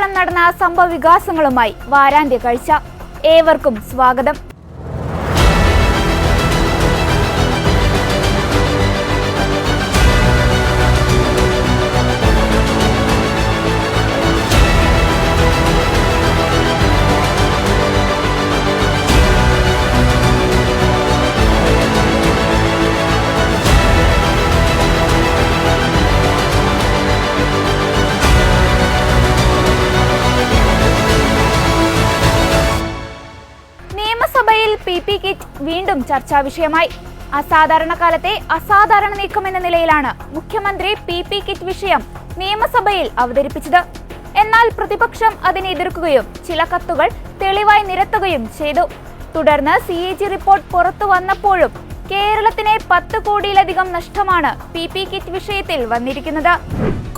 ആഴ്ചക്കാലം നടന്ന സംഭവ വികാസങ്ങളുമായി വാരാന്ത്യ കാഴ്ച. ഏവർക്കും സ്വാഗതം. നിയമസഭയിൽ PP കിറ്റ് വീണ്ടും ചർച്ചാ വിഷയമായി. അസാധാരണ കാലത്തെ അസാധാരണ നീക്കമെന്ന നിലയിലാണ് മുഖ്യമന്ത്രി PP കിറ്റ് വിഷയം നിയമസഭയിൽ അവതരിപ്പിച്ചത്. എന്നാൽ പ്രതിപക്ഷം അതിനെ എതിർക്കുകയും ചില കത്തുകൾ തെളിവായി നിരത്തുകയും ചെയ്തു. തുടർന്ന് CAG റിപ്പോർട്ട് പുറത്തു വന്നപ്പോഴും കേരളത്തിന് 10 കോടിയിലധികം നഷ്ടമാണ് PP കിറ്റ് വിഷയത്തിൽ വന്നിരിക്കുന്നത്.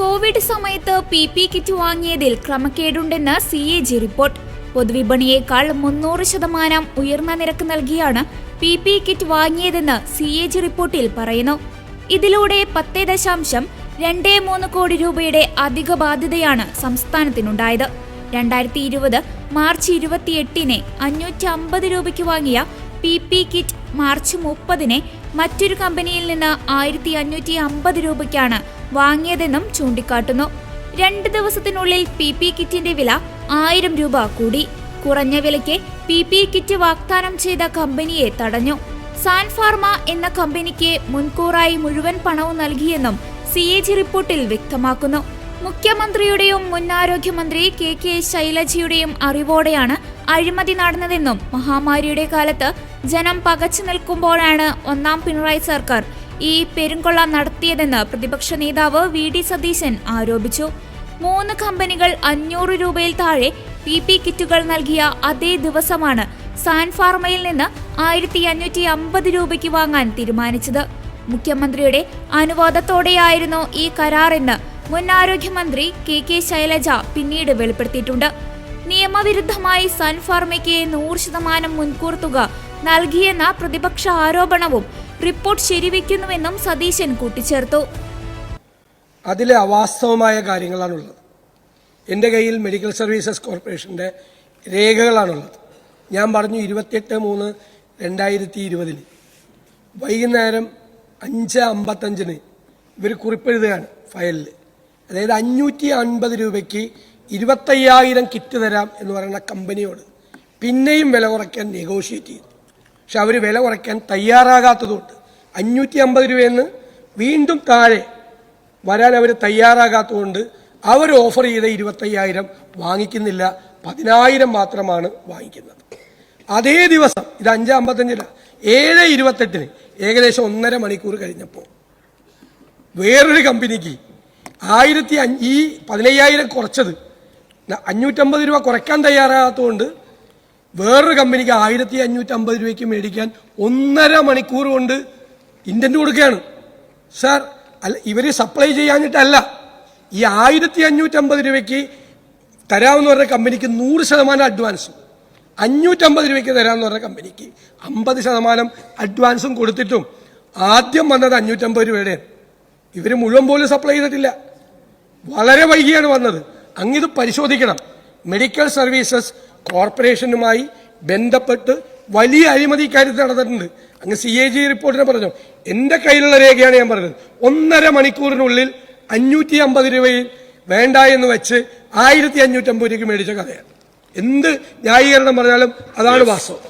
കോവിഡ് സമയത്ത് PP കിറ്റ് വാങ്ങിയതിൽ ക്രമക്കേടുണ്ടെന്ന് CAG റിപ്പോർട്ട്. പൊതുവിപണിയേക്കാൾ 300% ഉയർന്ന നിരക്ക് നൽകിയാണ് PP കിറ്റ് വാങ്ങിയതെന്ന് CAG റിപ്പോർട്ടിൽ പറയുന്നു. ഇതിലൂടെ 10.23 കോടി രൂപയുടെ അധിക ബാധ്യതയാണ് സംസ്ഥാനത്തിനുണ്ടായത്. 2020 മാർച്ച് 28-ന് 550 രൂപയ്ക്ക് വാങ്ങിയ PP കിറ്റ് മാർച്ച് 30-ന് മറ്റൊരു കമ്പനിയിൽ നിന്ന് 1550 രൂപയ്ക്കാണ് വാങ്ങിയതെന്നും ചൂണ്ടിക്കാട്ടുന്നു. 2 ദിവസത്തിനുള്ളിൽ PP കിറ്റിന്റെ വില 1000 രൂപ കൂടി. കുറഞ്ഞ വിലയ്ക്ക് PP കിറ്റ് വാഗ്ദാനം ചെയ്ത കമ്പനിയെ തടഞ്ഞു. സാൻ ഫാർമ എന്ന കമ്പനിക്ക് മുൻകൂറായി മുഴുവൻ പണവും നൽകിയെന്നും CAG റിപ്പോർട്ടിൽ വ്യക്തമാക്കുന്നു. മുഖ്യമന്ത്രിയുടെയും മുൻ ആരോഗ്യമന്ത്രി KK ശൈലജയുടെയും അറിവോടെയാണ് അഴിമതി നടന്നതെന്നും മഹാമാരിയുടെ കാലത്ത് ജനം പകച്ചു നിൽക്കുമ്പോഴാണ് ഒന്നാം പിണറായി സർക്കാർ ഈ പെരുംകൊള്ള നടത്തിയതെന്ന് പ്രതിപക്ഷ നേതാവ് VD സതീശൻ ആരോപിച്ചു. 3 കമ്പനികൾ 500 രൂപയിൽ താഴെ PP കിറ്റുകൾ നൽകിയ അതേ ദിവസമാണ് സാൻ ഫാർമയിൽ നിന്ന് 1550 രൂപയ്ക്ക് വാങ്ങാൻ തീരുമാനിച്ചത്. മുഖ്യമന്ത്രിയുടെ അനുവാദത്തോടെയായിരുന്നു ഈ കരാറെന്ന് മുൻ ആരോഗ്യമന്ത്രി KK ശൈലജ പിന്നീട് വെളിപ്പെടുത്തിയിട്ടുണ്ട്. നിയമവിരുദ്ധമായി സാൻ ഫാർമയ്ക്ക് 100% മുൻകൂർ തുക നൽകിയെന്ന പ്രതിപക്ഷ ആരോപണവും റിപ്പോർട്ട് ശരിവെക്കുന്നുവെന്നും സതീശൻ കൂട്ടിച്ചേർത്തു. അതിലെ അവാസ്തവമായ കാര്യങ്ങളാണുള്ളത്. എൻ്റെ കയ്യിൽ മെഡിക്കൽ സർവീസസ് കോർപ്പറേഷൻ്റെ രേഖകളാണുള്ളത്. ഞാൻ പറഞ്ഞു 28/3/2020 വൈകുന്നേരം 5:55 ഇവർ കുറിപ്പെഴുതുകയാണ് ഫയലിൽ. അതായത് 550 രൂപയ്ക്ക് 25,000 കിറ്റ് തരാം എന്ന് പറയുന്ന കമ്പനിയോട് പിന്നെയും വില കുറയ്ക്കാൻ നെഗോഷിയേറ്റ് ചെയ്തു. പക്ഷെ അവർ വില കുറയ്ക്കാൻ തയ്യാറാകാത്തതുകൊണ്ട് 550 രൂപയെന്ന് വീണ്ടും താഴെ വരാൻ അവർ തയ്യാറാകാത്തതുകൊണ്ട് അവർ ഓഫർ ചെയ്ത 25,000 വാങ്ങിക്കുന്നില്ല, 10,000 മാത്രമാണ് വാങ്ങിക്കുന്നത്. അതേ ദിവസം ഇത് 5:55 7:28 ഏകദേശം 1.5 മണിക്കൂർ കഴിഞ്ഞപ്പോൾ വേറൊരു കമ്പനിക്ക് ഈ 15,000 കുറച്ചത് 550 രൂപ കുറയ്ക്കാൻ തയ്യാറാകാത്തതുകൊണ്ട് വേറൊരു കമ്പനിക്ക് 1550 രൂപയ്ക്ക് മേടിക്കാൻ 1.5 മണിക്കൂർ കൊണ്ട് ഇൻറ്റന്റ് കൊടുക്കുകയാണ്. സാർ അല്ല, ഇവർ സപ്ലൈ ചെയ്യാനിട്ടല്ല, ഈ 1550 രൂപയ്ക്ക് തരാമെന്ന് പറഞ്ഞ കമ്പനിക്ക് 100% അഡ്വാൻസും 550 രൂപയ്ക്ക് തരാമെന്ന് പറഞ്ഞ കമ്പനിക്ക് 50% അഡ്വാൻസും കൊടുത്തിട്ടും ആദ്യം വന്നത് 550 രൂപയുടെ. ഇവർ മുഴുവൻ പോലും സപ്ലൈ ചെയ്തിട്ടില്ല, വളരെ വൈകിയാണ് വന്നത്. അങ്ങിത് പരിശോധിക്കണം. മെഡിക്കൽ സർവീസസ് കോർപ്പറേഷനുമായി ബന്ധപ്പെട്ട് വലിയ അഴിമതി ഇക്കാര്യത്തിൽ നടന്നിട്ടുണ്ട്. അങ്ങ് CAG റിപ്പോർട്ടിനെ പറഞ്ഞു. എൻ്റെ കയ്യിലുള്ള രേഖയാണ് ഞാൻ പറഞ്ഞത്. 1.5 മണിക്കൂറിനുള്ളിൽ 550 രൂപയിൽ വേണ്ട എന്ന് വെച്ച് 1550 രൂപയ്ക്ക് മേടിച്ച കഥയാണ്. എന്ത് ന്യായീകരണം പറഞ്ഞാലും അതാണ് വാസ്തവം.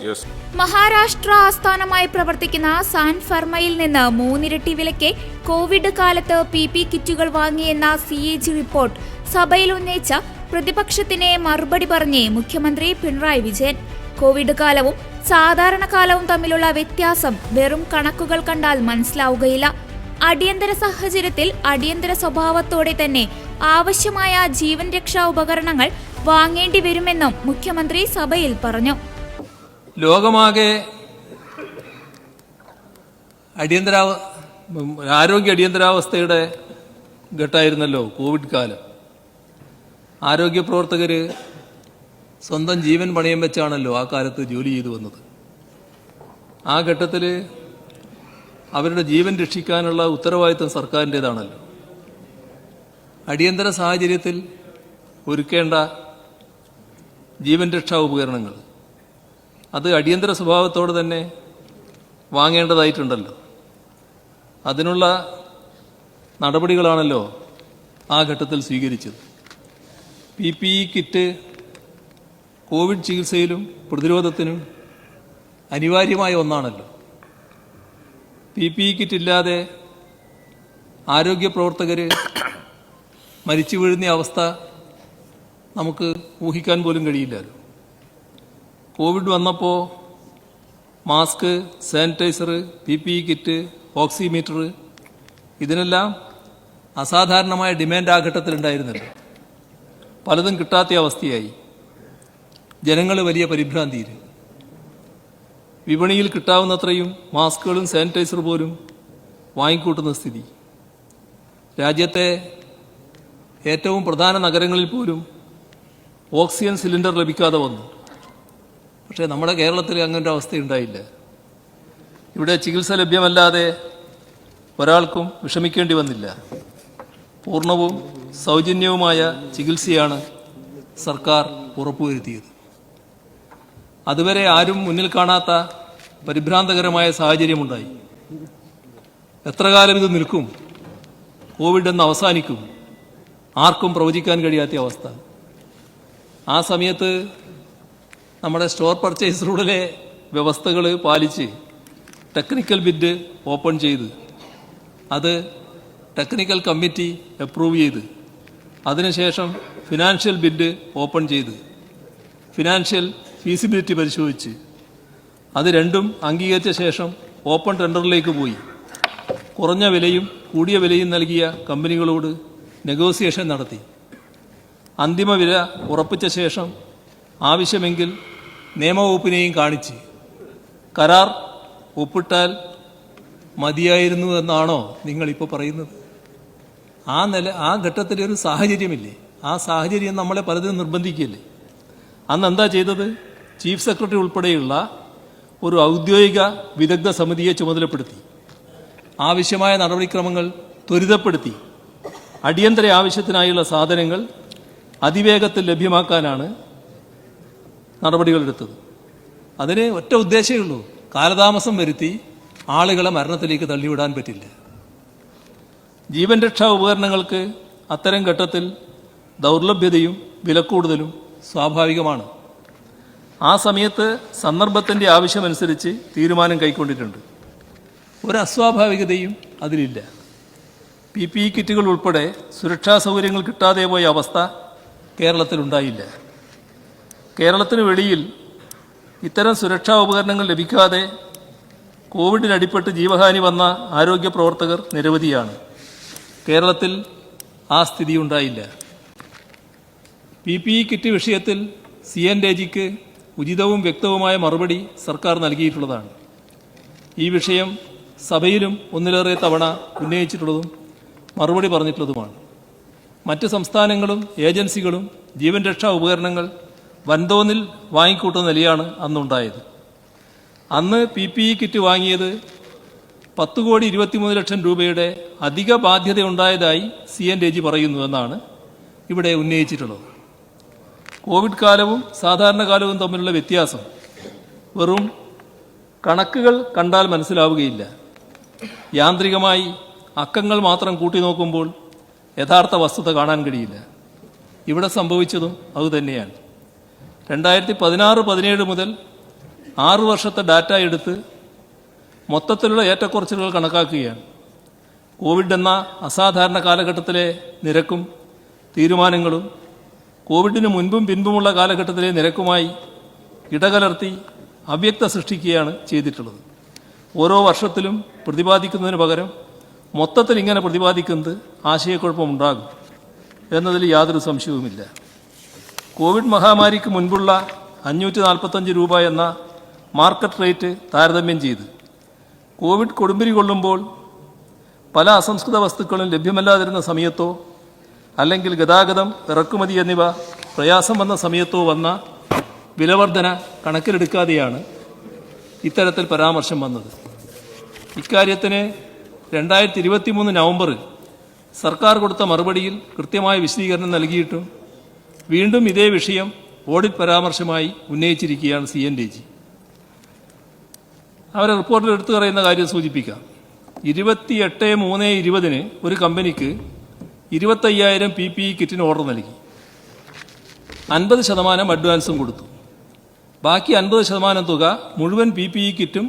മഹാരാഷ്ട്ര ആസ്ഥാനമായി പ്രവർത്തിക്കുന്ന സാൻ ഫാർമയിൽ നിന്ന് 3 ഇരട്ടി വിലയ്ക്ക് കോവിഡ് കാലത്ത് PP കിറ്റുകൾ വാങ്ങിയെന്ന CAG റിപ്പോർട്ട് സഭയിൽ ഉന്നയിച്ച പ്രതിപക്ഷത്തിന് മറുപടി പറഞ്ഞ് മുഖ്യമന്ത്രി പിണറായി വിജയൻ. കോവിഡ് കാലവും സാധാരണ കാലവും തമ്മിലുള്ള വ്യത്യാസം വെറും കണക്കുകൾ കണ്ടാൽ മനസ്സിലാവുകയില്ല. അടിയന്തര സാഹചര്യത്തിൽ അടിയന്തര സ്വഭാവത്തോടെ തന്നെ ആവശ്യമായ ജീവൻ രക്ഷാ ഉപകരണങ്ങൾ വാങ്ങേണ്ടി വരുമെന്നും മുഖ്യമന്ത്രി സഭയിൽ പറഞ്ഞു. ലോകമാകെ ആരോഗ്യ അടിയന്തരാവസ്ഥയുടെ ഘട്ടമായിരുന്നല്ലോ കോവിഡ് കാലം. ആരോഗ്യ പ്രവർത്തകര് സ്വന്തം ജീവൻ പണയം വെച്ചാണല്ലോ ആ കാലത്ത് ജോലി ചെയ്തു വന്നത്. ആ ഘട്ടത്തിൽ അവരുടെ ജീവൻ രക്ഷിക്കാനുള്ള ഉത്തരവാദിത്വം സർക്കാരിൻ്റെതാണല്ലോ. അടിയന്തര സാഹചര്യത്തിൽ ഒരുക്കേണ്ട ജീവൻ രക്ഷാ ഉപകരണങ്ങൾ അത് അടിയന്തര സ്വഭാവത്തോടെ തന്നെ വാങ്ങേണ്ടതായിട്ടുണ്ടല്ലോ. അതിനുള്ള നടപടികളാണല്ലോ ആ ഘട്ടത്തിൽ സ്വീകരിച്ചത്. PPE കിറ്റ് കോവിഡ് ചികിത്സയിലും പ്രതിരോധത്തിനും അനിവാര്യമായ ഒന്നാണല്ലോ. PPE കിറ്റ് ഇല്ലാതെ ആരോഗ്യ പ്രവർത്തകർ മരിച്ചു വീഴുന്ന അവസ്ഥ നമുക്ക് ഊഹിക്കാൻ പോലും കഴിയില്ലല്ലോ. കോവിഡ് വന്നപ്പോൾ mask, sanitiser, PPE kit, oximeter ഇതിനെല്ലാം അസാധാരണമായ ഡിമാൻഡ് ആ ഘട്ടത്തിലുണ്ടായിരുന്നല്ലോ. പലതും കിട്ടാത്ത അവസ്ഥയായി. ജനങ്ങൾ വലിയ പരിഭ്രാന്തിയിൽ. വിപണിയിൽ കിട്ടാവുന്നത്രയും മാസ്കുകളും സാനിറ്റൈസർ പോലും വാങ്ങിക്കൂട്ടുന്ന സ്ഥിതി. രാജ്യത്തെ ഏറ്റവും പ്രധാന നഗരങ്ങളിൽ പോലും ഓക്സിജൻ സിലിണ്ടർ ലഭിക്കാതെ വന്നു. പക്ഷേ നമ്മുടെ കേരളത്തിൽ അങ്ങനൊരു അവസ്ഥയുണ്ടായില്ല. ഇവിടെ ചികിത്സ ലഭ്യമല്ലാതെ ഒരാൾക്കും വിഷമിക്കേണ്ടി വന്നില്ല. പൂർണ്ണവും സൗജന്യവുമായ ചികിത്സയാണ് സർക്കാർ ഉറപ്പുവരുത്തിയത്. അതുവരെ ആരും മുന്നിൽ കാണാത്ത പരിഭ്രാന്തകരമായ സാഹചര്യമുണ്ടായി. എത്ര കാലം ഇത് നിൽക്കും, കോവിഡ് എന്ന് അവസാനിക്കും, ആർക്കും പ്രവചിക്കാൻ കഴിയാത്ത അവസ്ഥ. ആ സമയത്ത് നമ്മുടെ സ്റ്റോർ പർച്ചേസ് റൂളിലെ വ്യവസ്ഥകൾ പാലിച്ച് ടെക്നിക്കൽ ബിഡ് ഓപ്പൺ ചെയ്ത് അത് ടെക്നിക്കൽ കമ്മിറ്റി അപ്രൂവ് ചെയ്ത് അതിനുശേഷം ഫിനാൻഷ്യൽ ബിഡ് ഓപ്പൺ ചെയ്ത് ഫിനാൻഷ്യൽ ഫീസിബിലിറ്റി പരിശോധിച്ച് അത് രണ്ടും അംഗീകരിച്ച ശേഷം ഓപ്പൺ ടെൻഡറിലേക്ക് പോയി. കുറഞ്ഞ വിലയും കൂടിയ വിലയും നൽകിയ കമ്പനികളോട് നെഗോസിയേഷൻ നടത്തി. അന്തിമ വില ഉറപ്പിച്ച ശേഷം ആവശ്യമെങ്കിൽ നിയമവകുപ്പിനെയും കാണിച്ച് കരാർ ഒപ്പിട്ടാൽ മതിയായിരുന്നു എന്നാണോ നിങ്ങളിപ്പോൾ പറയുന്നത്? ആ ഘട്ടത്തിലൊരു സാഹചര്യമില്ലേ? ആ സാഹചര്യം നമ്മളെ പലതിനും നിർബന്ധിക്കുകയല്ലേ? അന്ന് എന്താ ചെയ്തത്? ചീഫ് സെക്രട്ടറി ഉൾപ്പെടെയുള്ള ഒരു ഔദ്യോഗിക വിദഗ്ധ സമിതിയെ ചുമതലപ്പെടുത്തി. ആവശ്യമായ നടപടിക്രമങ്ങൾ ത്വരിതപ്പെടുത്തി അടിയന്തര ആവശ്യത്തിനായുള്ള സാധനങ്ങൾ അതിവേഗത്തിൽ ലഭ്യമാക്കാനാണ് നടപടികളെടുത്തത്. അതിന് ഒറ്റ ഉദ്ദേശമേ ഉള്ളൂ: കാലതാമസം വരുത്തി ആളുകളെ മരണത്തിലേക്ക് തള്ളിവിടാൻ പറ്റില്ല. ജീവൻ രക്ഷാ ഉപകരണങ്ങൾക്ക് അത്തരം ഘട്ടത്തിൽ ദൗർലഭ്യതയും വിലക്കൂടുതലും സ്വാഭാവികമാണ്. ആ സമയത്ത് സന്ദർഭത്തിൻ്റെ ആവശ്യമനുസരിച്ച് തീരുമാനം കൈക്കൊണ്ടിട്ടുണ്ട്. ഒരു അസ്വാഭാവികതയും അതിലില്ല. PPE കിറ്റുകൾ ഉൾപ്പെടെ സുരക്ഷാ സൗകര്യങ്ങൾ കിട്ടാതെ പോയ അവസ്ഥ കേരളത്തിലുണ്ടായില്ല. കേരളത്തിന് വെളിയിൽ ഇത്തരം സുരക്ഷാ ഉപകരണങ്ങൾ ലഭിക്കാതെ കോവിഡിനടിപ്പെട്ട് ജീവഹാനി വന്ന ആരോഗ്യ പ്രവർത്തകർ നിരവധിയാണ്. കേരളത്തിൽ ആ സ്ഥിതി ഉണ്ടായില്ല. PPE കിറ്റ് വിഷയത്തിൽ CNAGക്ക് ഉചിതവും വ്യക്തവുമായ മറുപടി സർക്കാർ നൽകിയിട്ടുള്ളതാണ്. ഈ വിഷയം സഭയിലും ഒന്നിലേറെ തവണ ഉന്നയിച്ചിട്ടുള്ളതും മറുപടി പറഞ്ഞിട്ടുള്ളതുമാണ്. മറ്റ് സംസ്ഥാനങ്ങളും ഏജൻസികളും ജീവൻ രക്ഷാ ഉപകരണങ്ങൾ വൻതോതിൽ വാങ്ങിക്കൂട്ടുന്ന നിലയാണ് അന്നുണ്ടായത്. അന്ന് PPE കിറ്റ് വാങ്ങിയത് 10,23,00,000 രൂപയുടെ അധിക ബാധ്യതയുണ്ടായതായി CNAG പറയുന്നു എന്നാണ് ഇവിടെ ഉന്നയിച്ചിട്ടുള്ളത്. കോവിഡ് കാലവും സാധാരണ കാലവും തമ്മിലുള്ള വ്യത്യാസം വെറും കണക്കുകൾ കണ്ടാൽ മനസ്സിലാവുകയില്ല. യാന്ത്രികമായി അക്കങ്ങൾ മാത്രം കൂട്ടി നോക്കുമ്പോൾ യഥാർത്ഥ വസ്തുത കാണാൻ കഴിയില്ല. ഇവിടെ സംഭവിച്ചതും അതുതന്നെയാണ്. 2016-17 മുതൽ 6 വർഷത്തെ ഡാറ്റ എടുത്ത് മൊത്തത്തിലുള്ള ഏറ്റക്കുറച്ചിലുകൾ കണക്കാക്കുകയാണ്. കോവിഡ് എന്ന അസാധാരണ കാലഘട്ടത്തിലെ നിരക്കും തീരുമാനങ്ങളും കോവിഡിന് മുൻപും പിൻപുമുള്ള കാലഘട്ടത്തിലെ നിരക്കുമായി ഇടകലർത്തി അവ്യക്ത സൃഷ്ടിക്കുകയാണ് ചെയ്തിട്ടുള്ളത്. ഓരോ വർഷത്തിലും പ്രതിപാദിക്കുന്നതിന് പകരം മൊത്തത്തിൽ ഇങ്ങനെ പ്രതിപാദിക്കുന്നത് ആശയക്കുഴപ്പമുണ്ടാകും എന്നതിൽ യാതൊരു സംശയവുമില്ല. കോവിഡ് മഹാമാരിക്ക് മുൻപുള്ള 545 രൂപ എന്ന മാർക്കറ്റ് റേറ്റ് താരതമ്യം ചെയ്ത് കോവിഡ് കൊടുമ്പിരി കൊള്ളുമ്പോൾ പല അസംസ്കൃത വസ്തുക്കളും ലഭ്യമല്ലാതിരുന്ന സമയത്തോ അല്ലെങ്കിൽ ഗതാഗതം, ഇറക്കുമതി എന്നിവ പ്രയാസം വന്ന സമയത്തോ വന്ന വിലവർധന കണക്കിലെടുക്കാതെയാണ് ഇത്തരത്തിൽ പരാമർശം വന്നത്. ഇക്കാര്യത്തിന് 2023 നവംബറിൽ സർക്കാർ കൊടുത്ത മറുപടിയിൽ കൃത്യമായ വിശദീകരണം നൽകിയിട്ടും വീണ്ടും ഇതേ വിഷയം ഓഡിറ്റ് പരാമർശമായി ഉന്നയിച്ചിരിക്കുകയാണ് CNTG. അവരെ റിപ്പോർട്ടിൽ എടുത്തു പറയുന്ന കാര്യം സൂചിപ്പിക്കാം. 28/3/20 ഒരു കമ്പനിക്ക് 25,000 PPE കിറ്റിന് ഓർഡർ നൽകി. 50% അഡ്വാൻസും കൊടുത്തു. ബാക്കി 50% തുക മുഴുവൻ PPE കിറ്റും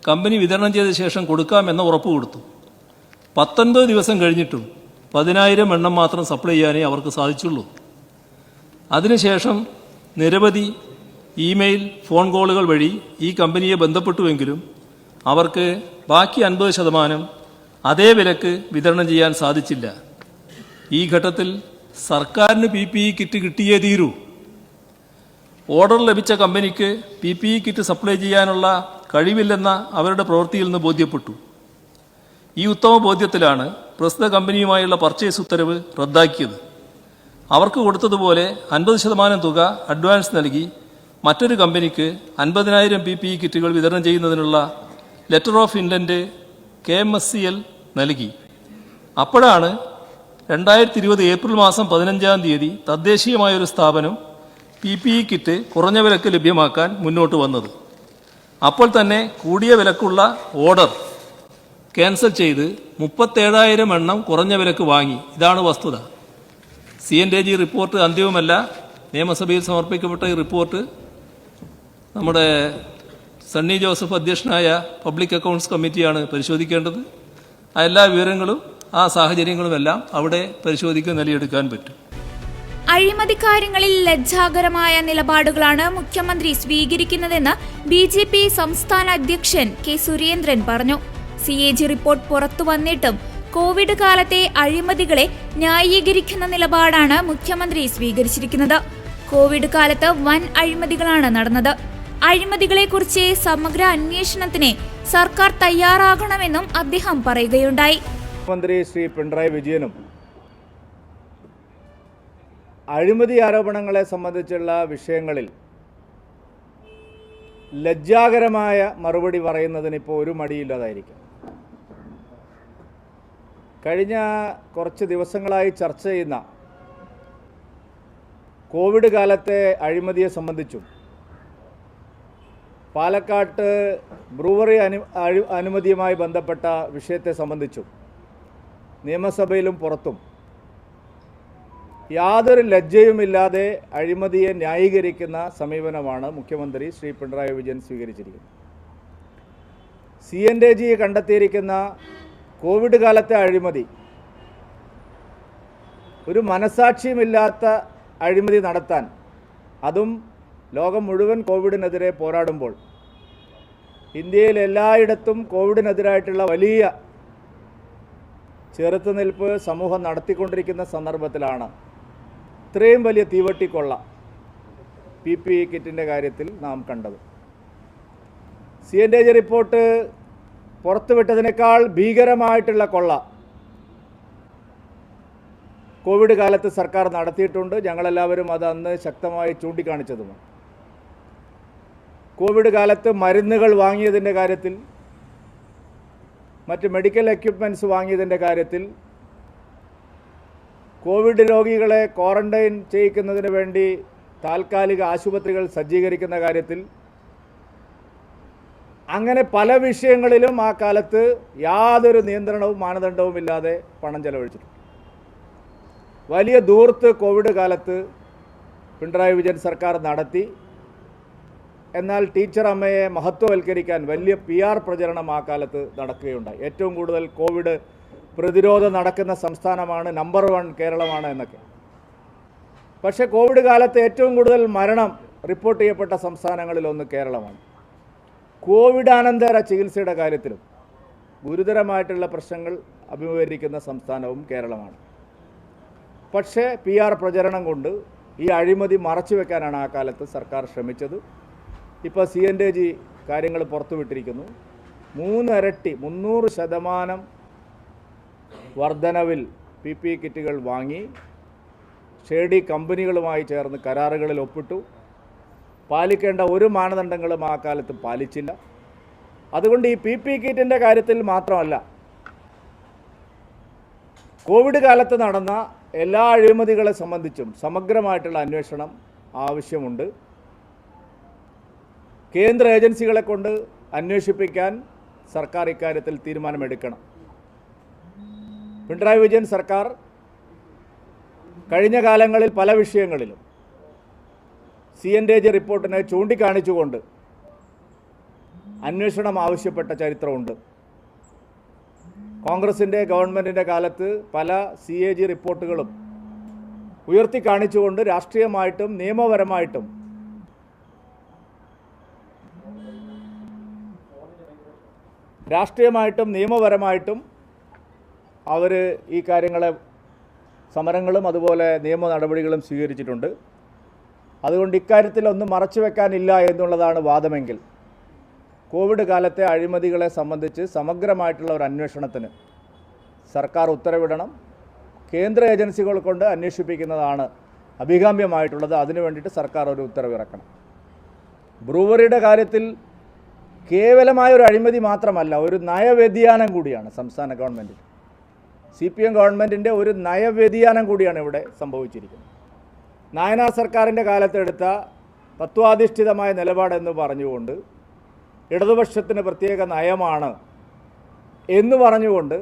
കമ്പനി വിതരണം ചെയ്ത ശേഷം കൊടുക്കാമെന്ന ഉറപ്പ് കൊടുത്തു. 19 ദിവസം കഴിഞ്ഞിട്ടും 10,000 എണ്ണം മാത്രം സപ്ലൈ ചെയ്യാനേ അവർക്ക് സാധിച്ചുള്ളൂ. അതിനുശേഷം നിരവധി ഇമെയിൽ, ഫോൺ കോളുകൾ വഴി ഈ കമ്പനിയെ ബന്ധപ്പെട്ടുവെങ്കിലും അവർക്ക് ബാക്കി 50% അതേ വിലക്ക് വിതരണം ചെയ്യാൻ സാധിച്ചില്ല. ഈ ഘട്ടത്തിൽ സർക്കാരിന് PPE കിറ്റ് കിട്ടിയേ തീരൂ. ഓർഡർ ലഭിച്ച കമ്പനിക്ക് PPE കിറ്റ് സപ്ലൈ ചെയ്യാനുള്ള കഴിവില്ലെന്ന അവരുടെ പ്രവൃത്തിയിൽ നിന്ന് ബോധ്യപ്പെട്ടു. ഈ ഉത്തമ ബോധ്യത്തിലാണ് പ്രസ്തുത കമ്പനിയുമായുള്ള പർച്ചേസ് ഉത്തരവ് റദ്ദാക്കിയത്. അവർക്ക് കൊടുത്തതുപോലെ 50% തുക അഡ്വാൻസ് നൽകി മറ്റൊരു കമ്പനിക്ക് 50,000 PPE കിറ്റുകൾ വിതരണം ചെയ്യുന്നതിനുള്ള ലെറ്റർ ഓഫ് ഇൻറ്റന്റ് KMSCL നൽകി. അപ്പോഴാണ് 2020 ഏപ്രിൽ മാസം 15-ാം തീയതി തദ്ദേശീയമായൊരു സ്ഥാപനം PPE കിറ്റ് കുറഞ്ഞ വിലക്ക് ലഭ്യമാക്കാൻ മുന്നോട്ട് വന്നത്. അപ്പോൾ തന്നെ കൂടിയ വിലക്കുള്ള ഓർഡർ ക്യാൻസൽ ചെയ്ത് 37,000 എണ്ണം കുറഞ്ഞ വിലക്ക് വാങ്ങി. ഇതാണ് വസ്തുത. CNTG റിപ്പോർട്ട് അന്തിമമല്ല. നിയമസഭയിൽ സമർപ്പിക്കപ്പെട്ട ഈ റിപ്പോർട്ട് നമ്മുടെ സണ്ണി ജോസഫ് അധ്യക്ഷനായ പബ്ലിക് അക്കൗണ്ട്സ് കമ്മിറ്റിയാണ് പരിശോധിക്കേണ്ടത്. ആ എല്ലാ വിവരങ്ങളും ആ സാഹചര്യങ്ങളുമെല്ലാം അവിടെ പരിശോധിക്കാൻ നിലയെടുക്കാൻ പറ്റും. അഴിമതി കാര്യങ്ങളിൽ ലജ്ജാകരമായ നിലപാടുകളാണ് മുഖ്യമന്ത്രി സ്വീകരിക്കുന്നതെന്ന് BJP സംസ്ഥാന അധ്യക്ഷൻ K. സുരേന്ദ്രൻ പറഞ്ഞു. CAG റിപ്പോർട്ട് പുറത്തു വന്നിട്ടും കോവിഡ് കാലത്തെ അഴിമതികളെ ന്യായീകരിക്കുന്ന നിലപാടാണ് മുഖ്യമന്ത്രി സ്വീകരിച്ചിരിക്കുന്നത്. കോവിഡ് കാലത്ത് വൻ അഴിമതികളാണ് നടന്നത്. അഴിമതികളെക്കുറിച്ച് സമഗ്ര അന്വേഷണത്തിന് സർക്കാർ തയ്യാറാകണമെന്നും അദ്ദേഹം പറയുകയുണ്ടായി. മുഖ്യമന്ത്രി ശ്രീ പിണറായി വിജയനും അഴിമതി ആരോപണങ്ങളെ സംബന്ധിച്ചുള്ള വിഷയങ്ങളിൽ ലജ്ജാകരമായ മറുപടി പറയുന്നതിന് ഇപ്പോൾ ഒരു മടിയില്ലാതായിരിക്കും. കഴിഞ്ഞ കുറച്ച് ദിവസങ്ങളായി ചർച്ച ചെയ്യുന്ന കോവിഡ് കാലത്തെ അഴിമതിയെ സംബന്ധിച്ചും പാലക്കാട്ട് ബ്രൂവറി അനുമതിയുമായി ബന്ധപ്പെട്ട വിഷയത്തെ സംബന്ധിച്ചും നിയമസഭയിലും പുറത്തും യാതൊരു ലജ്ജയുമില്ലാതെ അഴിമതിയെ ന്യായീകരിക്കുന്ന സമീപനമാണ് മുഖ്യമന്ത്രി ശ്രീ പിണറായി വിജയൻ സ്വീകരിച്ചിരിക്കുന്നത്. CNTG കണ്ടെത്തിയിരിക്കുന്ന കോവിഡ് കാലത്തെ അഴിമതി ഒരു മനസാക്ഷിയുമില്ലാത്ത അഴിമതി നടത്താൻ, അതും ലോകം മുഴുവൻ കോവിഡിനെതിരെ പോരാടുമ്പോൾ ഇന്ത്യയിൽ എല്ലായിടത്തും കോവിഡിനെതിരായിട്ടുള്ള വലിയ ചെറുത്തുനിൽപ്പ് സമൂഹം നടത്തിക്കൊണ്ടിരിക്കുന്ന സന്ദർഭത്തിലാണ് ഇത്രയും വലിയ തീവട്ടിക്കൊള്ള PPE കിറ്റിൻ്റെ കാര്യത്തിൽ നാം കണ്ടത്. CNTG റിപ്പോർട്ട് പുറത്തുവിട്ടതിനേക്കാൾ ഭീകരമായിട്ടുള്ള കൊള്ള കോവിഡ് കാലത്ത് സർക്കാർ നടത്തിയിട്ടുണ്ട്. ഞങ്ങളെല്ലാവരും അത് അന്ന് ശക്തമായി ചൂണ്ടിക്കാണിച്ചതുമാണ്. കോവിഡ് കാലത്ത് മരുന്നുകൾ വാങ്ങിയതിൻ്റെ കാര്യത്തിൽ, മറ്റ് മെഡിക്കൽ എക്യുപ്മെൻറ്റ്സ് വാങ്ങിയതിൻ്റെ കാര്യത്തിൽ, കോവിഡ് രോഗികളെ ക്വാറന്റൈൻ ചെയ്യിക്കുന്നതിന് വേണ്ടി താൽക്കാലിക ആശുപത്രികൾ സജ്ജീകരിക്കുന്ന കാര്യത്തിൽ, അങ്ങനെ പല വിഷയങ്ങളിലും ആ കാലത്ത് യാതൊരു നിയന്ത്രണവും മാനദണ്ഡവുമില്ലാതെ പണം ചെലവഴിച്ചിട്ടുണ്ട്. വലിയ ധൂർത്ത് കോവിഡ് കാലത്ത് പിണറായി വിജയൻ സർക്കാർ നടത്തി. എന്നാൽ ടീച്ചർ അമ്മയെ മഹത്വവൽക്കരിക്കാൻ വലിയ PR പ്രചരണം ആ കാലത്ത് നടക്കുകയുണ്ടായി. ഏറ്റവും കൂടുതൽ കോവിഡ് പ്രതിരോധം നടക്കുന്ന സംസ്ഥാനമാണ്, നമ്പർ 1 കേരളമാണ് എന്നൊക്കെ. പക്ഷേ കോവിഡ് കാലത്ത് ഏറ്റവും കൂടുതൽ മരണം റിപ്പോർട്ട് ചെയ്യപ്പെട്ട സംസ്ഥാനങ്ങളിലൊന്ന് കേരളമാണ്. കോവിഡാനന്തര ചികിത്സയുടെ കാര്യത്തിലും ഗുരുതരമായിട്ടുള്ള പ്രശ്നങ്ങൾ അഭിമുഖീകരിക്കുന്ന സംസ്ഥാനവും കേരളമാണ്. പക്ഷേ PR പ്രചരണം കൊണ്ട് ഈ അഴിമതി മറച്ചു വെക്കാനാണ് ആ കാലത്ത് സർക്കാർ ശ്രമിച്ചത്. ഇപ്പോൾ CNTG കാര്യങ്ങൾ പുറത്തുവിട്ടിരിക്കുന്നു. 3 ഇരട്ടി 300% വർധനവിൽ PPE കിറ്റുകൾ വാങ്ങി ഷേഡി കമ്പനികളുമായി ചേർന്ന് കരാറുകളിൽ ഒപ്പിട്ടു. പാലിക്കേണ്ട ഒരു മാനദണ്ഡങ്ങളും ആ കാലത്ത് പാലിച്ചില്ല. അതുകൊണ്ട് ഈ PPE കിറ്റിൻ്റെ കാര്യത്തിൽ മാത്രമല്ല, കോവിഡ് കാലത്ത് നടന്ന എല്ലാ അഴിമതികളെ സംബന്ധിച്ചും സമഗ്രമായിട്ടുള്ള അന്വേഷണം ആവശ്യമുണ്ട്. കേന്ദ്ര ഏജൻസികളെ കൊണ്ട് അന്വേഷിപ്പിക്കാൻ സർക്കാർ ഇക്കാര്യത്തിൽ തീരുമാനമെടുക്കണം. പിണറായി വിജയൻ സർക്കാർ കഴിഞ്ഞ കാലങ്ങളിൽ പല വിഷയങ്ങളിലും CNDG റിപ്പോർട്ടിനെ ചൂണ്ടിക്കാണിച്ചുകൊണ്ട് അന്വേഷണം ആവശ്യപ്പെട്ട ചരിത്രമുണ്ട്. കോൺഗ്രസിൻ്റെ ഗവൺമെൻറ്റിൻ്റെ കാലത്ത് പല CAG റിപ്പോർട്ടുകളും ഉയർത്തി കാണിച്ചുകൊണ്ട് രാഷ്ട്രീയമായിട്ടും നിയമപരമായിട്ടും അവർ ഈ കാര്യങ്ങളെ സമരങ്ങളും അതുപോലെ നിയമ നടപടികളും സ്വീകരിച്ചിട്ടുണ്ട്. അതുകൊണ്ട് ഇക്കാര്യത്തിൽ ഒന്നും മറച്ചു വെക്കാനില്ല എന്നുള്ളതാണ് വാദമെങ്കിൽ കോവിഡ് കാലത്തെ അഴിമതികളെ സംബന്ധിച്ച് സമഗ്രമായിട്ടുള്ള ഒരു അന്വേഷണത്തിന് സർക്കാർ ഉത്തരവിടണം. കേന്ദ്ര ഏജൻസികൾ കൊണ്ട് അന്വേഷിപ്പിക്കുന്നതാണ് അഭികാമ്യമായിട്ടുള്ളത്. അതിനു വേണ്ടിയിട്ട് സർക്കാർ ഒരു ഉത്തരവിറക്കണം. ബ്രൂവറിയുടെ കാര്യത്തിൽ കേവലമായ ഒരു അഴിമതി മാത്രമല്ല, ഒരു നയവ്യതിയാനം കൂടിയാണ് സംസ്ഥാന ഗവൺമെൻറ്, CPM ഗവൺമെൻറ്റിൻ്റെ ഒരു നയവ്യതിയാനം കൂടിയാണ് ഇവിടെ സംഭവിച്ചിരിക്കുന്നത്. നായനാർ സർക്കാരിൻ്റെ കാലത്തെടുത്ത തത്വാധിഷ്ഠിതമായ നിലപാടെന്ന് പറഞ്ഞുകൊണ്ട് ഇടതുപക്ഷത്തിന് പ്രത്യേക നയമാണ് എന്ന് പറഞ്ഞുകൊണ്ട്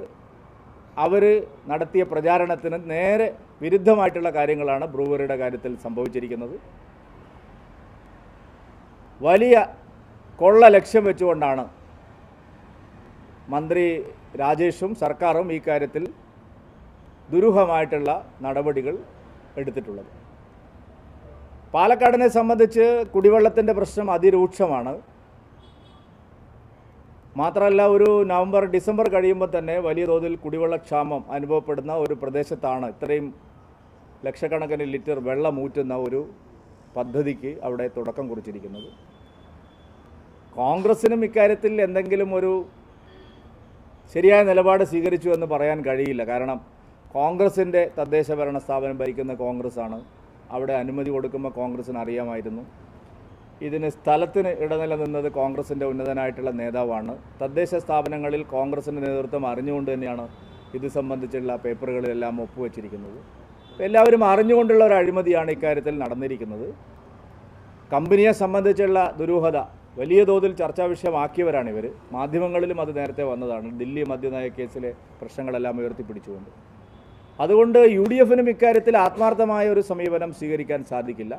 അവർ നടത്തിയ പ്രചാരണത്തിന് നേരെ വിരുദ്ധമായിട്ടുള്ള കാര്യങ്ങളാണ് ബ്രൂവറിയുടെ കാര്യത്തിൽ സംഭവിച്ചിരിക്കുന്നത്. വലിയ കൊള്ള ലക്ഷ്യം വെച്ചുകൊണ്ടാണ് മന്ത്രി രാജേഷും സർക്കാരും ഈ കാര്യത്തിൽ ദുരൂഹമായിട്ടുള്ള നടപടികൾ എടുത്തിട്ടുള്ളത്. പാലക്കാടിനെ സംബന്ധിച്ച് കുടിവെള്ളത്തിൻ്റെ പ്രശ്നം അതിരൂക്ഷമാണ്. മാത്രമല്ല, ഒരു നവംബർ ഡിസംബർ കഴിയുമ്പോൾ തന്നെ വലിയ തോതിൽ കുടിവെള്ളക്ഷാമം അനുഭവപ്പെടുന്ന ഒരു പ്രദേശത്താണ് ഇത്രയും ലക്ഷക്കണക്കിന് ലിറ്റർ വെള്ളം ഊറ്റുന്ന ഒരു പദ്ധതിക്ക് അവിടെ തുടക്കം കുറിച്ചിരിക്കുന്നത്. കോൺഗ്രസിനും ഇക്കാര്യത്തിൽ എന്തെങ്കിലും ഒരു ശരിയായ നിലപാട് സ്വീകരിച്ചു എന്ന് പറയാൻ കഴിയില്ല. കാരണം കോൺഗ്രസിൻ്റെ തദ്ദേശ ഭരണ സ്ഥാപനം ഭരിക്കുന്ന കോൺഗ്രസ്സാണ്. അവിടെ അനുമതി കൊടുക്കുമ്പോൾ കോൺഗ്രസ്സിന് അറിയാമായിരുന്നു. ഇതിന് സ്ഥലത്തിന് ഇടനില നിന്നത് കോൺഗ്രസിൻ്റെ ഉന്നതനായിട്ടുള്ള നേതാവാണ്. തദ്ദേശ സ്ഥാപനങ്ങളിൽ കോൺഗ്രസിൻ്റെ നേതൃത്വം അറിഞ്ഞുകൊണ്ട് തന്നെയാണ് ഇത് സംബന്ധിച്ചുള്ള പേപ്പറുകളിലെല്ലാം ഒപ്പുവെച്ചിരിക്കുന്നത്. എല്ലാവരും അറിഞ്ഞുകൊണ്ടുള്ള ഒരു അഴിമതിയാണ് ഇക്കാര്യത്തിൽ നടന്നിരിക്കുന്നത്. കമ്പനിയെ സംബന്ധിച്ചുള്ള ദുരൂഹത വലിയ തോതിൽ ചർച്ചാ വിഷയമാക്കിയവരാണ് ഇവർ. മാധ്യമങ്ങളിലും അത് നേരത്തെ വന്നതാണ്, ദില്ലി മദ്യനയ കേസിലെ പ്രശ്നങ്ങളെല്ലാം ഉയർത്തിപ്പിടിച്ചുകൊണ്ട്. അതുകൊണ്ട് UDFനും ഇക്കാര്യത്തിൽ ആത്മാർത്ഥമായ ഒരു സമീപനം സ്വീകരിക്കാൻ സാധിക്കില്ല.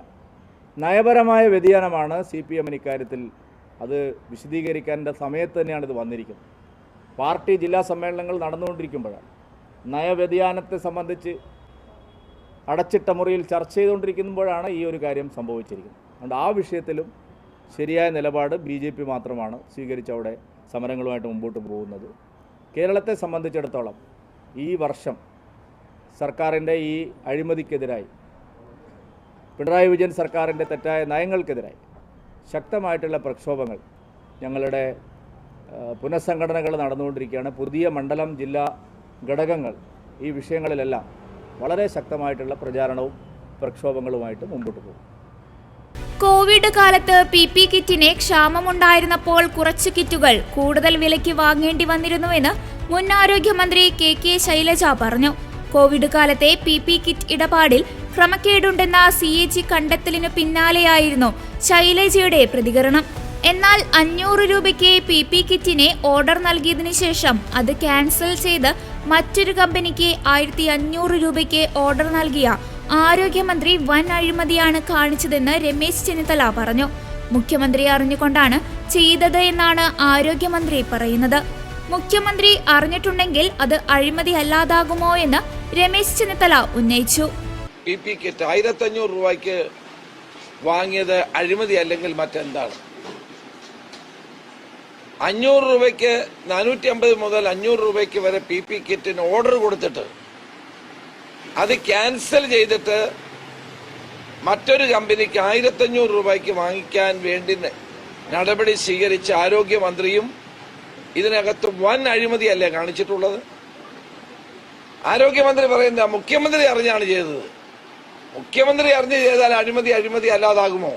നയപരമായ വ്യതിയാനമാണ് CPMന് ഇക്കാര്യത്തിൽ. അത് വിശദീകരിക്കേണ്ട സമയത്ത് തന്നെയാണ് ഇത് വന്നിരിക്കുന്നത്. പാർട്ടി ജില്ലാ സമ്മേളനങ്ങൾ നടന്നുകൊണ്ടിരിക്കുമ്പോഴാണ് നയവ്യതിയാനത്തെ സംബന്ധിച്ച് അടച്ചിട്ട മുറിയിൽ ചർച്ച ചെയ്തുകൊണ്ടിരിക്കുമ്പോഴാണ് ഈ ഒരു കാര്യം സംഭവിച്ചിരിക്കുന്നത്. അതുകൊണ്ട് ആ വിഷയത്തിലും ശരിയായ നിലപാട് BJP മാത്രമാണ് സ്വീകരിച്ച് അവിടെ സമരങ്ങളുമായിട്ട് മുമ്പോട്ട് പോകുന്നത്. കേരളത്തെ സംബന്ധിച്ചിടത്തോളം ഈ വർഷം സർക്കാരിൻ്റെ ഈ അഴിമതിക്കെതിരായി, പിണറായി വിജയൻ സർക്കാരിൻ്റെ തെറ്റായ നയങ്ങൾക്കെതിരായി ശക്തമായിട്ടുള്ള പ്രക്ഷോഭങ്ങൾ ഞങ്ങളുടെ പുനഃസംഘടനകൾ നടന്നുകൊണ്ടിരിക്കുകയാണ്. പുതിയ മണ്ഡലം ജില്ലാ ഘടകങ്ങൾ ഈ വിഷയങ്ങളിലെല്ലാം വളരെ ശക്തമായിട്ടുള്ള പ്രചാരണവും പ്രക്ഷോഭങ്ങളുമായിട്ട് മുമ്പോട്ട് പോകും. കോവിഡ് കാലത്ത് PP കിറ്റിന് ക്ഷാമമുണ്ടായിരുന്നപ്പോൾ കുറച്ച് കിറ്റുകൾ കൂടുതൽ വിലയ്ക്ക് വാങ്ങേണ്ടി വന്നിരുന്നുവെന്ന് മുൻ ആരോഗ്യമന്ത്രി KK ശൈലജ പറഞ്ഞു. കോവിഡ് കാലത്തെ PP കിറ്റ് ഇടപാടിൽ ക്രമക്കേടുണ്ടെന്ന CAG കണ്ടെത്തലിനു പിന്നാലെയായിരുന്നു ശൈലജയുടെ പ്രതികരണം. എന്നാൽ 500 രൂപയ്ക്ക് PP കിറ്റിന് ഓർഡർ നൽകിയതിനു ശേഷം അത് ക്യാൻസൽ ചെയ്ത് മറ്റൊരു കമ്പനിക്ക് 1500 രൂപയ്ക്ക് ഓർഡർ നൽകിയ ആരോഗ്യമന്ത്രി വൻ അഴിമതിയാണ് കാണിച്ചതെന്ന് രമേശ് ചെന്നിത്തല പറഞ്ഞു. മുഖ്യമന്ത്രി അറിഞ്ഞുകൊണ്ടാണ് ചെയ്തത് എന്നാണ് ആരോഗ്യമന്ത്രി പറയുന്നത്. മുഖ്യമന്ത്രി അറിഞ്ഞിട്ടുണ്ടെങ്കിൽ അത് അഴിമതി അല്ലാതാകുമോ എന്ന് രമേശ് ചെന്നിത്തല ഉന്നയിച്ചു. PP കിറ്റ് 1500 രൂപയ്ക്ക് വാങ്ങിയത് അഴിമതി അല്ലെങ്കിൽ മറ്റെന്താണ്? 500 രൂപയ്ക്ക് 450 മുതൽ 500 രൂപയ്ക്ക് വരെ PP കിറ്റിന് ഓർഡർ കൊടുത്തിട്ട് അത് ക്യാൻസൽ ചെയ്തിട്ട് മറ്റൊരു കമ്പനിക്ക് 1500 രൂപയ്ക്ക് വാങ്ങിക്കാൻ വേണ്ടി നടപടി സ്വീകരിച്ച ആരോഗ്യമന്ത്രിയും ഇതിനകത്ത് വൻ അഴിമതിയല്ലേ കാണിച്ചിട്ടുള്ളത്? ആരോഗ്യമന്ത്രി പറയുന്നത് മുഖ്യമന്ത്രി അറിഞ്ഞാണ് ചെയ്തത്. മുഖ്യമന്ത്രി അറിഞ്ഞ് ചെയ്താൽ അഴിമതി അല്ലാതാകുമോ?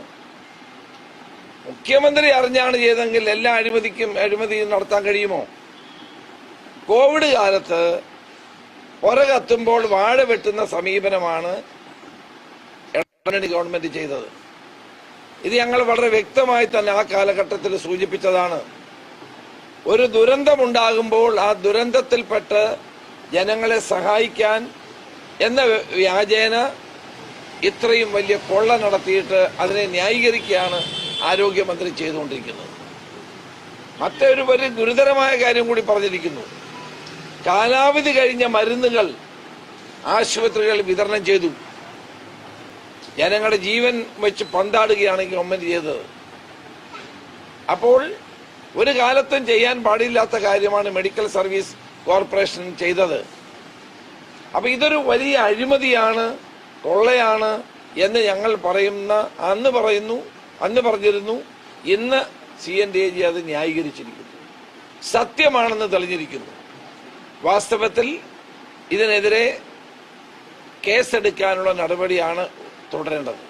മുഖ്യമന്ത്രി അറിഞ്ഞാണ് ചെയ്തെങ്കിൽ എല്ലാ അഴിമതിയും നടത്താൻ കഴിയുമോ? കോവിഡ് കാലത്ത് കത്തുമ്പോൾ വാഴ വെട്ടുന്ന സമീപനമാണ് ഗവൺമെന്റ് ചെയ്തത്. ഇത് ഞങ്ങൾ വളരെ വ്യക്തമായി തന്നെ ആ കാലഘട്ടത്തിൽ സൂചിപ്പിച്ചതാണ്. ഒരു ദുരന്തമുണ്ടാകുമ്പോൾ ആ ദുരന്തത്തിൽപ്പെട്ട് ജനങ്ങളെ സഹായിക്കാൻ എന്ന വ്യാജേന ഇത്രയും വലിയ കൊള്ള നടത്തിയിട്ട് അതിനെ ന്യായീകരിക്കുകയാണ് ആരോഗ്യമന്ത്രി ചെയ്തുകൊണ്ടിരിക്കുന്നത്. മറ്റൊരു വലിയ ഗുരുതരമായ കാര്യം കൂടി പറഞ്ഞിരിക്കുന്നു. കാലാവധി കഴിഞ്ഞ മരുന്നുകൾ ആശുപത്രികളിൽ വിതരണം ചെയ്തു. ജനങ്ങളുടെ ജീവൻ വെച്ച് പന്താടുകയാണ് ഗവൺമെന്റ് ചെയ്തത്. അപ്പോൾ ഒരു കാലത്തും ചെയ്യാൻ പാടില്ലാത്ത കാര്യമാണ് മെഡിക്കൽ സർവീസ് കോർപ്പറേഷൻ ചെയ്തത്. അപ്പൊ ഇതൊരു വലിയ അഴിമതിയാണ്, കൊള്ളയാണ് എന്ന് ഞങ്ങൾ അന്ന് പറഞ്ഞിരുന്നു. ഇന്ന് CNDAG അത് ന്യായീകരിച്ചിരിക്കുന്നു. സത്യമാണെന്ന് തെളിഞ്ഞിരിക്കുന്നു. വാസ്തവത്തിൽ ഇതിനെതിരെ കേസെടുക്കാനുള്ള നടപടിയാണ് തുടരേണ്ടത്.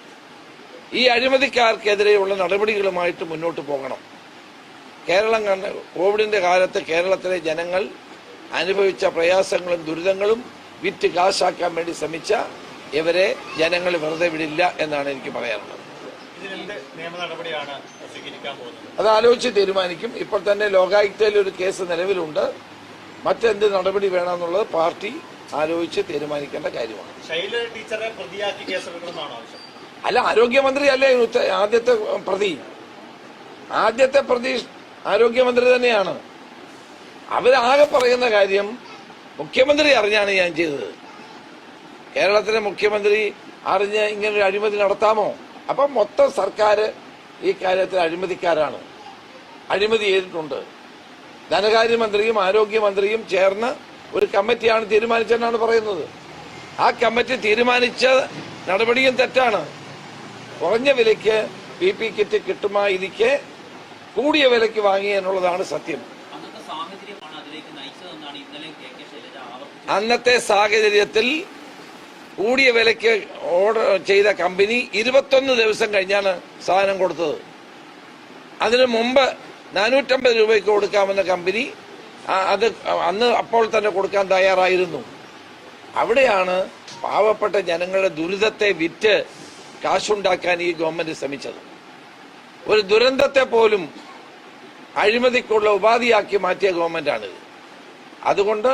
ഈ അഴിമതിക്കാർക്കെതിരെയുള്ള നടപടികളുമായിട്ട് മുന്നോട്ട് പോകണം. കേരളം കണ്ട കോവിഡിന്റെ കാലത്ത് കേരളത്തിലെ ജനങ്ങൾ അനുഭവിച്ച പ്രയാസങ്ങളും ദുരിതങ്ങളും വിറ്റ് കാശാക്കാൻ വേണ്ടി ശ്രമിച്ച ഇവരെ ജനങ്ങൾ വെറുതെ വിടില്ല എന്നാണ് എനിക്ക് പറയാനുള്ളത്. അത് ആലോചിച്ച് തീരുമാനിക്കും. ഇപ്പോൾ തന്നെ ലോകായുക്തയിൽ ഒരു കേസ് നിലവിലുണ്ട്. മറ്റെന്ത് നടപടി വേണമെന്നുള്ളത് പാർട്ടി ആലോചിച്ച് തീരുമാനിക്കേണ്ട കാര്യമാണ്. അല്ല, ആരോഗ്യമന്ത്രി അല്ലേ ആദ്യത്തെ പ്രതി? ആദ്യത്തെ പ്രതി ആരോഗ്യമന്ത്രി തന്നെയാണ്. അവരാകെ പറയുന്ന കാര്യം മുഖ്യമന്ത്രി അറിഞ്ഞാണ് ഞാൻ ചെയ്തത്. കേരളത്തിലെ മുഖ്യമന്ത്രി അറിഞ്ഞ് ഇങ്ങനൊരു അഴിമതി നടത്താമോ? അപ്പം മൊത്തം സർക്കാർ ഈ കാര്യത്തിൽ അഴിമതിക്കാരാണ്, അഴിമതി ചെയ്തിട്ടുണ്ട്. ധനകാര്യമന്ത്രിയും ആരോഗ്യമന്ത്രിയും ചേർന്ന് ഒരു കമ്മിറ്റിയാണ് തീരുമാനിച്ചെന്നാണ് പറയുന്നത്. ആ കമ്മിറ്റി തീരുമാനിച്ച നടപടിയും തെറ്റാണ്. കുറഞ്ഞ വിലയ്ക്ക് PP കിറ്റ് കിട്ടുമായിരിക്കെ കൂടിയ വിലയ്ക്ക് വാങ്ങി എന്നുള്ളതാണ് സത്യം. അന്നത്തെ സാഹചര്യത്തിൽ കൂടിയ വിലയ്ക്ക് ഓർഡർ ചെയ്ത കമ്പനി 21 ദിവസം കഴിഞ്ഞാണ് സാധനം കൊടുത്തത്. അതിനു മുമ്പ് 450 രൂപയ്ക്ക് കൊടുക്കാമെന്ന കമ്പനി അത് അപ്പോൾ തന്നെ കൊടുക്കാൻ തയ്യാറായിരുന്നു. അവിടെയാണ് പാവപ്പെട്ട ജനങ്ങളുടെ ദുരിതത്തെ വിറ്റ് കാശുണ്ടാക്കാൻ ഈ ഗവൺമെന്റ് ശ്രമിച്ചത്. ഒരു ദുരന്തത്തെ പോലും അഴിമതിക്കുള്ള ഉപാധിയാക്കി മാറ്റിയ ഗവൺമെന്റാണിത്. അതുകൊണ്ട്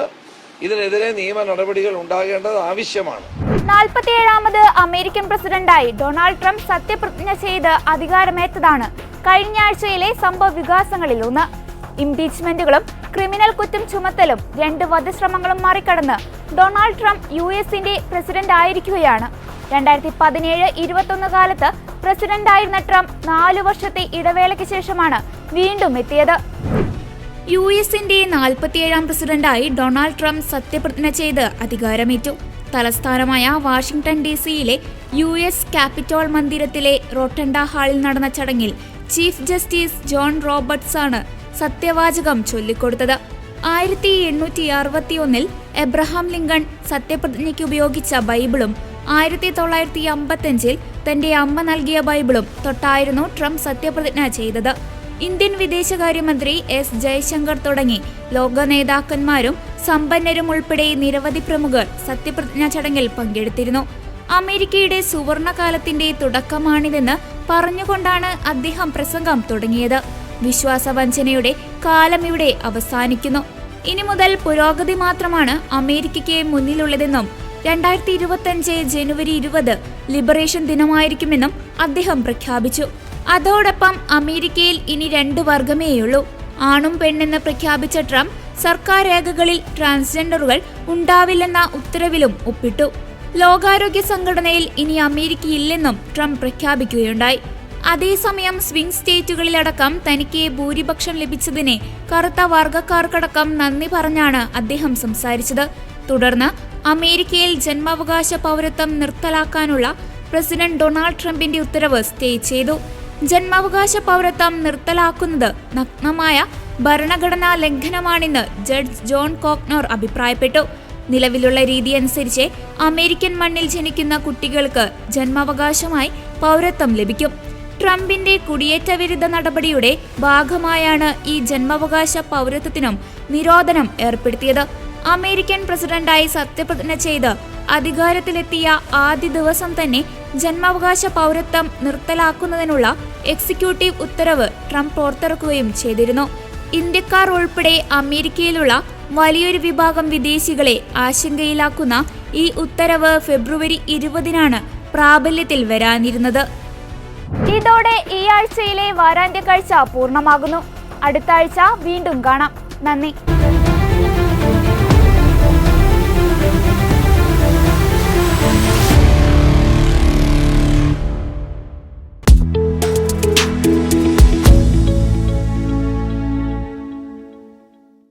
ഇതിനെതിരെ നിയമ നടപടികൾ ഉണ്ടാകേണ്ടത് ആവശ്യമാണ്. 47ാമത് അമേരിക്കൻ പ്രസിഡന്റായി ഡൊണാൾഡ് ട്രംപ് സത്യപ്രതിജ്ഞ ചെയ്ത് അധികാരമേറ്റതാണ് കഴിഞ്ഞ ആഴ്ചയിലെ സംഭവ വികാസങ്ങളിൽ ഒന്ന്. ഇംപീച്ച്മെന്റുകളും ക്രിമിനൽ കുറ്റം ചുമത്തലും 2 വധശ്രമങ്ങളും മറികടന്ന് ഡൊണാൾഡ് ട്രംപ് US-ന്റെ പ്രസിഡന്റ് ആയിരിക്കുകയാണ്. 2017-21 കാലത്ത് പ്രസിഡന്റായിരുന്ന ട്രംപ് 4 വർഷത്തെ ഇടവേളയ്ക്ക് ശേഷമാണ് വീണ്ടും എത്തിയത്. US-ന്റെ 47ാം പ്രസിഡന്റായി ഡൊണാൾഡ് ട്രംപ് സത്യപ്രതിജ്ഞ ചെയ്ത് അധികാരമേറ്റു. തലസ്ഥാനമായ വാഷിംഗ്ടൺ DC-യിലെ US ക്യാപിറ്റോൾ മന്ദിരത്തിലെ റോട്ടണ്ട ഹാളിൽ നടന്ന ചടങ്ങിൽ ചീഫ് ജസ്റ്റിസ് ജോൺ റോബർട്ട്സ് ആണ് സത്യവാചകം ചൊല്ലിക്കൊടുത്തത്. 1861 എബ്രഹാം ലിങ്കൺ സത്യപ്രതിജ്ഞയ്ക്ക് ഉപയോഗിച്ച ബൈബിളും 1955 തന്റെ അമ്മ നൽകിയ ബൈബിളും തൊട്ടായിരുന്നു ട്രംപ് സത്യപ്രതിജ്ഞ ചെയ്തത്. ഇന്ത്യൻ വിദേശകാര്യമന്ത്രി S. ജയശങ്കർ തുടങ്ങി ലോക നേതാക്കന്മാരും സമ്പന്നരും ഉൾപ്പെടെ നിരവധി പ്രമുഖർ സത്യപ്രതിജ്ഞാ ചടങ്ങിൽ പങ്കെടുത്തിരുന്നു. അമേരിക്കയുടെ സുവർണകാലത്തിന്റെ തുടക്കമാണിതെന്ന് പറഞ്ഞുകൊണ്ടാണ് അദ്ദേഹം പ്രസംഗം തുടങ്ങിയത്. വിശ്വാസവഞ്ചനയുടെ കാലം ഇവിടെ അവസാനിക്കുന്നു. ഇനി മുതൽ പുരോഗതി മാത്രമാണ് അമേരിക്കയ്ക്ക് മുന്നിലുള്ളതെന്നും 2025 ജനുവരി 20 ലിബറേഷൻ ദിനമായിരിക്കുമെന്നും അദ്ദേഹം പ്രഖ്യാപിച്ചു. അതോടൊപ്പം അമേരിക്കയിൽ ഇനി 2 വർഗമേയുള്ളൂ, ആണും പെണ്ണെന്ന് പ്രഖ്യാപിച്ച ട്രംപ് സർക്കാർ രേഖകളിൽ ട്രാൻസ്ജെൻഡറുകൾ ഉണ്ടാവില്ലെന്ന ഉത്തരവിലും ഒപ്പിട്ടു. ലോകാരോഗ്യ സംഘടനയിൽ ഇനി അമേരിക്കയില്ലെന്നും ട്രംപ് പ്രഖ്യാപിക്കുകയുണ്ടായി. അതേസമയം സ്വിംഗ് സ്റ്റേറ്റുകളിലടക്കം തനിക്ക് ഭൂരിപക്ഷം ലഭിച്ചതിനെ കറുത്ത വർഗക്കാർക്കടക്കം നന്ദി പറഞ്ഞാണ് അദ്ദേഹം സംസാരിച്ചത്. തുടർന്ന് അമേരിക്കയിൽ ജന്മാവകാശ പൗരത്വം നിർത്തലാക്കാനുള്ള പ്രസിഡന്റ് ഡൊണാൾഡ് ട്രംപിന്റെ ഉത്തരവ് സ്റ്റേ ചെയ്തു. ജന്മാവകാശ പൗരത്വം നിർത്തലാക്കുന്നത് നഗ്നമായ ഭരണഘടനാ ലംഘനമാണെന്ന് ജഡ്ജ് ജോൺ കോക്നോർ അഭിപ്രായപ്പെട്ടു. നിലവിലുള്ള രീതി അനുസരിച്ച് അമേരിക്കൻ മണ്ണിൽ ജനിക്കുന്ന കുട്ടികൾക്ക് ജന്മാവകാശമായി പൗരത്വം ലഭിക്കും. ട്രംപിന്റെ കുടിയേറ്റ വിരുദ്ധ നടപടിയുടെ ഭാഗമായാണ് ഈ ജന്മാവകാശ പൗരത്വത്തിനും നിരോധനം ഏർപ്പെടുത്തിയത്. അമേരിക്കൻ പ്രസിഡന്റായി സത്യപ്രതിജ്ഞ ചെയ്ത് അധികാരത്തിലെത്തിയ ആദ്യ ദിവസം തന്നെ ജന്മാവകാശ പൗരത്വം നിർത്തലാക്കുന്നതിനുള്ള എക്സിക്യൂട്ടീവ് ഉത്തരവ് ട്രംപ് പുറത്തിറക്കുകയും ചെയ്തിരുന്നു. ഇന്ത്യക്കാർ ഉൾപ്പെടെ അമേരിക്കയിലുള്ള വലിയൊരു വിഭാഗം വിദേശികളെ ആശങ്കയിലാക്കുന്ന ഈ ഉത്തരവ് ഫെബ്രുവരി 20-നാണ് പ്രാബല്യത്തിൽ വരാനിരുന്നത്. ഇതോടെ ഈ ആഴ്ചയിലെ വാരാന്ത്യ കാഴ്ച പൂർണ്ണമാകുന്നു. അടുത്ത ആഴ്ച വീണ്ടും കാണാം. നന്ദി.